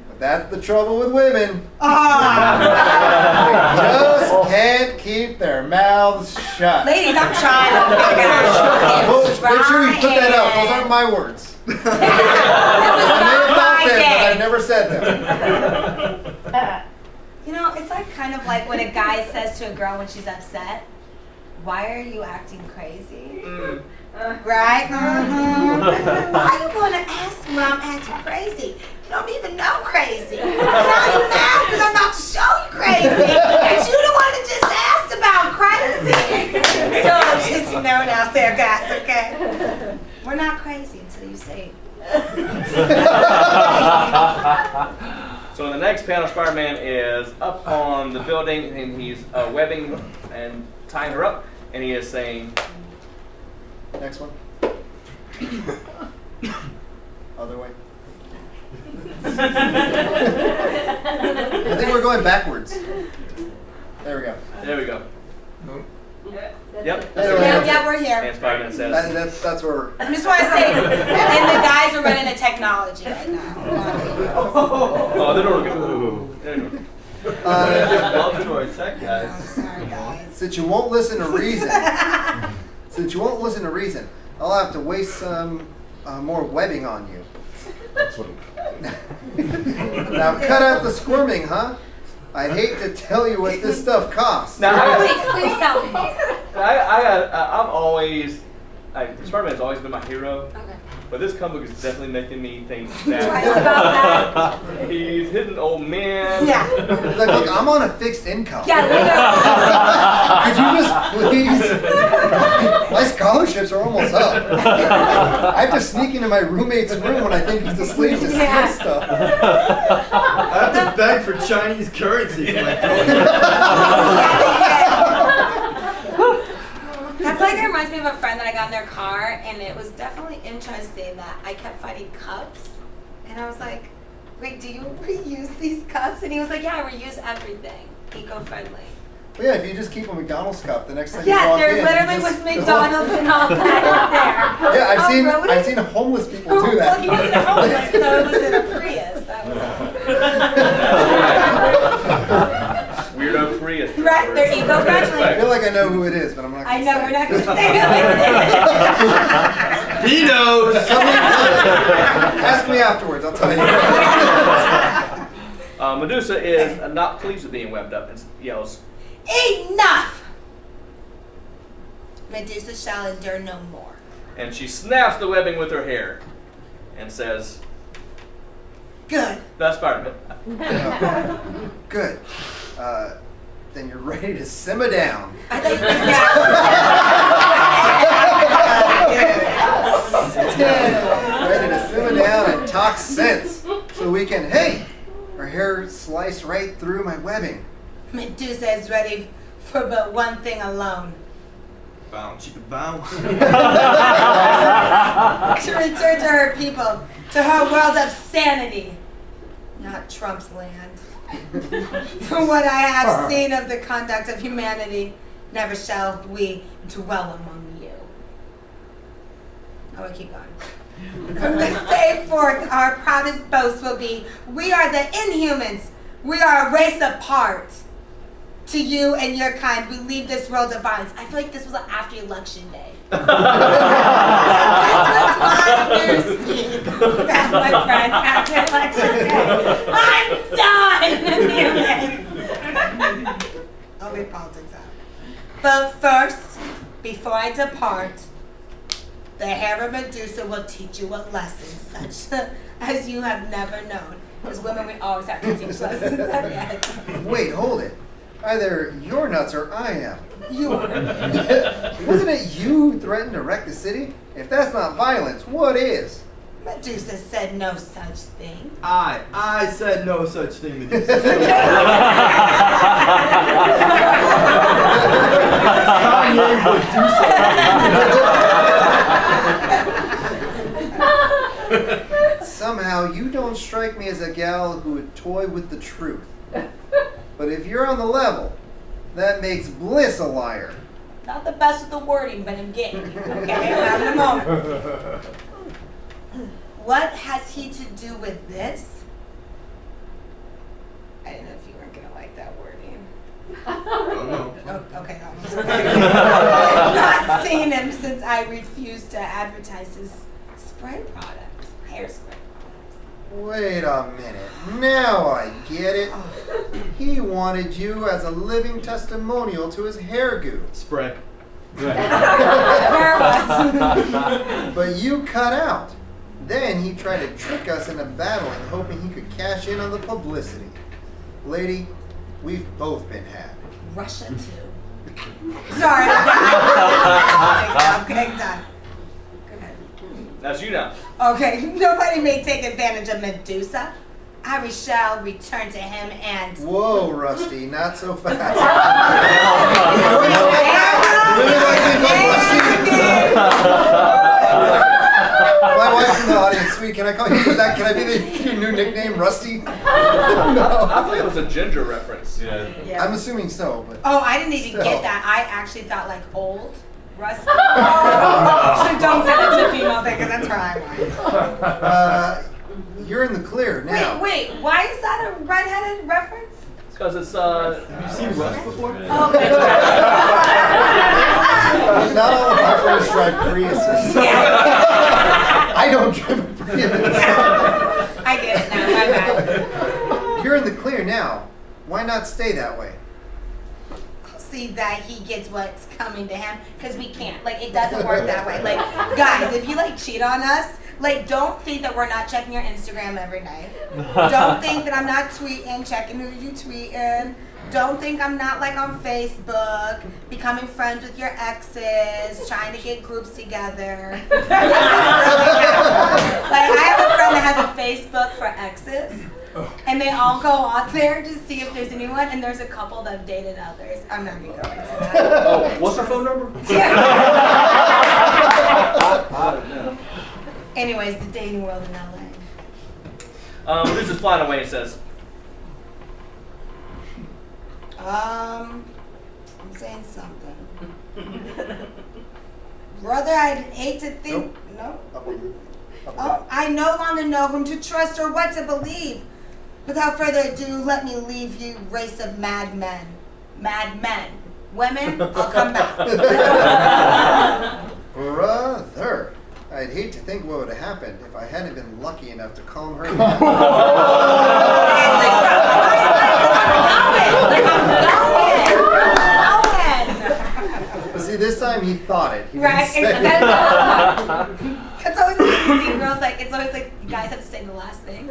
But that's the trouble with women. Ah! They just can't keep their mouths shut. Ladies, I'm trying to figure out. Make sure you put that out. Those aren't my words. I This was may have not thought my them, but I've game. never said them. You know, it's like kind of like when a guy says to a girl when she's upset, "Why are you acting crazy?" Right? Why you wanna ask me why I'm acting crazy? You don't even know crazy. Now you mad because I'm about to show you crazy. And you the one that just asked about crazy. So just known out there, guys, okay? We're not crazy until you say it. so in the next panel, Spider-Man is up on the building, and he's webbing and tying her up, and he is saying, Next one. Other way. I think we're going backwards. There we go. there we go. Yep. Yeah, we're here. And Spider-Man says, That's where we're. I just want to say, and the guys are running the technology right now. oh, they're doing good. love to our tech Oh, guys. sorry, guys. Since you won't listen to reason, I'll have to waste some more webbing on you. That's what Now cut out the squirming, huh? I'd hate to tell you what this stuff costs. Now, Please tell me. I've always, Spider-Man's always been my hero, Okay. but this comic book is definitely making me think Twice that about he's hitting old men. Yeah. He's like, look, I'm on a fixed income. Yeah, Could you just please? My scholarships are almost up. I have to sneak into my roommate's room when I think he's asleep to steal stuff. I have to beg for Chinese currency. That's like it reminds me of a friend that I got in their car, and it was definitely interesting that I kept finding cups, and I was like, "Wait, do you reuse these cups?" And he was like, "Yeah, I reuse everything, eco-friendly." Well, yeah, if you just keep a McDonald's cup, the next time you Yeah, walk there in, literally you was just- McDonald's and all that in there. Yeah, Oh, really? I've seen homeless people do Well, that. he wasn't homeless, so it was in a Prius. That was Weirdo Prius. Right, they're I eco-friendly. feel like I know who it is, but I'm not I going to know, say. we're not going to say it. He knows. Ask me afterwards, I'll tell you. Medusa is not pleased with being webbed up and yells, Enough! Medusa shall endure no more. and she snaps the webbing with her hair and says, Good. "That's Spider-Man." Good. Then you're ready to simmer down. I thought you Ready to simmer down and talk sense. So we can, hey, her hair sliced right through my webbing. Medusa is ready for but one thing alone. Bow, chicka bow. To return to her people, to her world of sanity. Not Trump's land. From what I have seen of the conduct of humanity, never shall we dwell among you. Oh, I keep going. From this day forth, our proudest boast will be, we are the Inhumans. We are a race apart. To you and your kind, we leave this world of violence. I feel like this was after election day. This was my news feed. That's my friends after election day. I'm done, humans. I'll leave politics out. But first, Before I depart, the hair of Medusa will teach you a lesson such as you have never known. Because women, we always have to teach lessons at the end. Wait, hold it. Either you're nuts or I am. You are. Wasn't it you who threatened to wreck the city? If that's not violence, what is? Medusa said no such thing. I said no such thing, Medusa. Kanye Medusa. Somehow you don't strike me as a gal who would toy with the truth. But if you're on the level, that makes Bliss a liar. Not the best with the wording, but I'm getting you. Okay, I'm having a moment. What has he to do with this? I didn't know if you weren't gonna like that wording. Oh, Oh, okay, almost. I've not seen him since I refused to advertise his spray product, hairspray. Wait a minute. Now I get it. He wanted you as a living testimonial to his hair goo. Spray. But you cut out. Then he tried to trick us into battling, hoping he could cash in on the publicity. Lady, we've both been had. Russia too. Sorry. Okay, done. Go ahead. That's you now. Okay, nobody may take advantage of Medusa. I shall return to him and... Whoa, Rusty, not so fast. My wife's in the audience. Sweet, can I call you? Can I be your new nickname, Rusty? No. I thought it was a ginger reference. Yeah. I'm assuming so, but. Oh, I didn't even Still. get that. I actually thought like old, rusty. So don't send it to a female thing because that's where I went. You're in the clear now. Wait, why is that a redheaded reference? It's because it's, Have you seen Rust before? Oh, that's right. Not all of my friends drive Priuses. Yeah. I don't drive a Prius. I get it now, my bad. You're in the clear now. Why not stay that way? See that he gets what's coming to him because we can't. Like, it doesn't work that way. Like, guys, if you like cheat on us, like, don't think that we're not checking your Instagram every night. Don't think that I'm not tweeting, checking who you tweeting. Don't think I'm not like on Facebook, becoming friends with your exes, trying to get groups together. Like, I have a friend that has a Facebook for exes. And they all go on there to see if there's anyone, and there's a couple that have dated others. I'm not gonna go into that. oh, what's her phone number? Anyways, the dating world in LA. This is flying away and says, I'm saying something. Brother, I'd hate to think. No? Oh, I no longer know whom to trust or what to believe. Without further ado, let me leave you, race of madmen. Madmen. Women, I'll come back. Brother, I'd hate to think what would have happened if I hadn't been lucky enough to calm her down. But see, this time he thought it. He didn't Right. say it. It's always like you see girls like it's always like you guys have to say the last thing.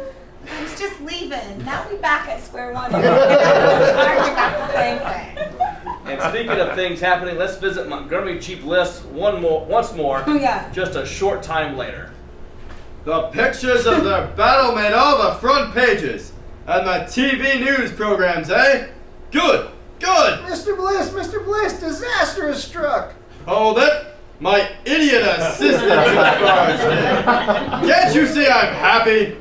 I was just leaving. Now we back at square one. Arguing about the same thing. and speaking of things happening, let's visit Montgomery Chief List once more, Oh yeah. just a short time later. The pictures of their battle made all the front pages. And the TV news programs, eh? Good, good. Mr. Bliss, disaster has struck. Hold it. My idiot assistant just barged in. Can't you see I'm happy?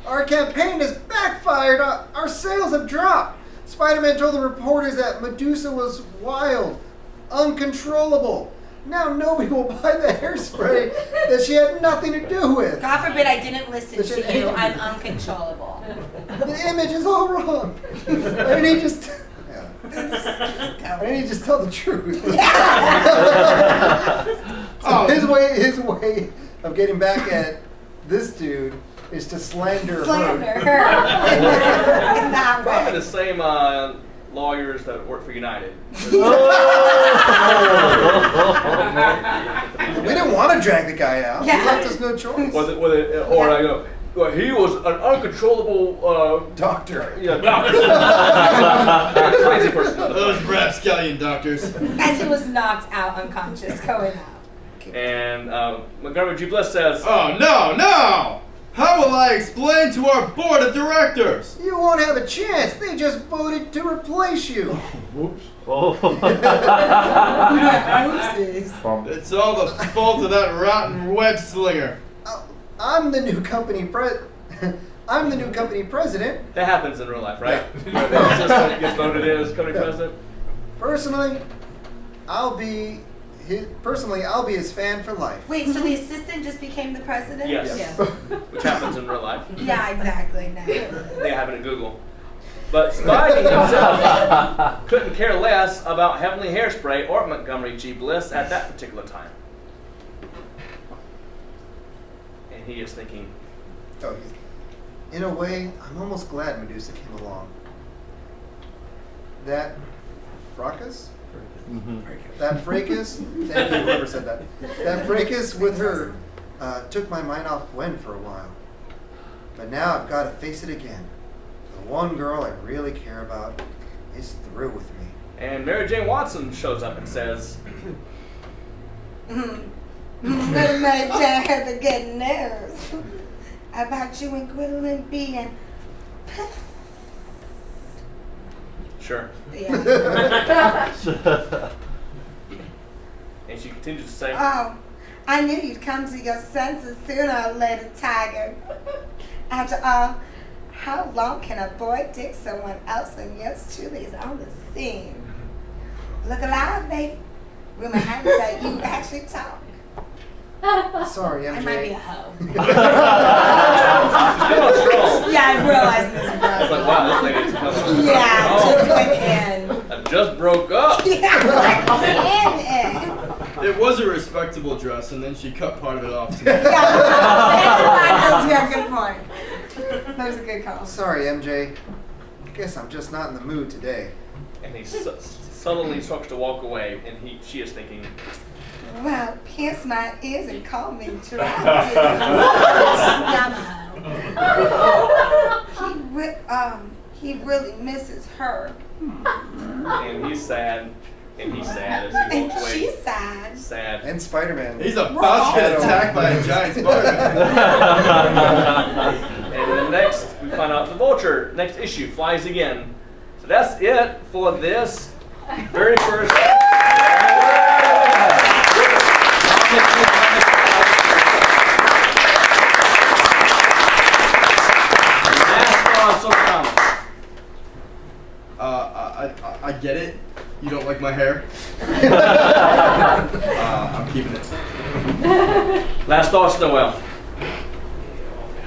Our campaign has backfired. Our sales have dropped. Spider-Man told the reporters that Medusa was wild, uncontrollable. Now nobody will buy the hairspray that she had nothing to do with. God forbid I didn't listen to you. I'm uncontrollable. The image is all wrong. Why didn't he just... Why didn't he just tell the truth? So his way of getting back at this dude is to slander Slander her. her. In that Probably way. the same lawyers that work for United. We didn't want to drag the guy out. Yeah. He left us no choice. Or I go, well, he was an uncontrollable Doctor. doctor. Crazy person. Those rapscallion doctors. As he was knocked out unconscious, going out. And Montgomery G. Bliss says, Oh, no! How will I explain to our board of directors? You won't have a chance. They just voted to replace you. Whoops. Oopsies. It's all the fault of that rotten web slinger. I'm the new company I'm the new company president. that happens in real life, right? Where the assistant gets voted in as company president. Personally, I'll be his fan for life. Wait, so the assistant just became the president? Yes. Yeah. Which happens in real life. Yeah, exactly. No. They have it at Google. But Spidey himself couldn't care less about Heavenly Hairspray or Montgomery G. Bliss at that particular time. And he is thinking, In a way, I'm almost glad Medusa came along. That fracas? That fracas? Thank you, whoever said that. That fracas with her took my mind off Gwen for a while. But now I've got to face it again. The one girl I really care about is through with me. and Mary Jane Watson shows up and says, Mary Jane had the good news about you and Gwendolyn being. sure. Yeah. And she continues to say, Oh, I knew you'd come to your senses sooner or later, Tiger. After all, how long can a boy dig someone else when yours truly is on the scene? Look alive, baby. Rumor has it that you actually talk. Sorry, MJ. I might be a hoe. she's going strong. Yeah, I realized this. It's like, wow, this lady's coming. Yeah, Oh, just went in. I just broke up. Yeah, in. It was a respectable dress, and then she cut part of it off to me. Yeah, good point. That was a good call. Sorry, MJ. I guess I'm just not in the mood today. And he suddenly starts to walk away, and she is thinking, Well, pierce my ears and call me drunk. He really misses her. and he's sad, as he And walks away. she's sad. Sad. And Spider-Man. He's about to get attacked by a giant spider. And then next, we find out the Vulture, next issue, flies again. So that's it for this very first. I get it. You don't like my hair. I'm keeping it. Last thoughts, Noel.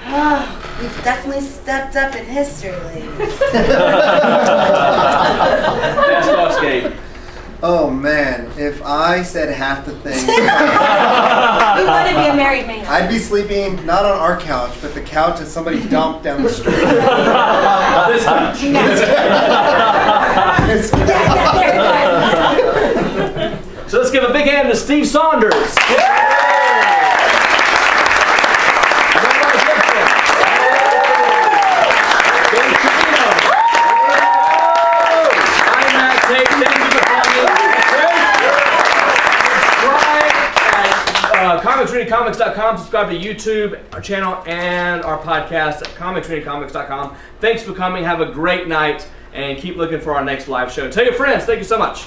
Oh, we've definitely stepped up in history, ladies. Last thoughts, Gabe. Oh man, if I said half the things, You want to be a married man. I'd be sleeping not on our couch, but the couch that somebody dumped down the street. This couch. So let's give a big hand to Steve Saunders. Gabe Trevino. I'm Tate. Thank you for coming. Subscribe at comicsreadingcomics.com. Subscribe to YouTube, our channel, and our podcast at comicsreadingcomics.com. Thanks for coming. Have a great night. And keep looking for our next live show. Tell your friends. Thank you so much.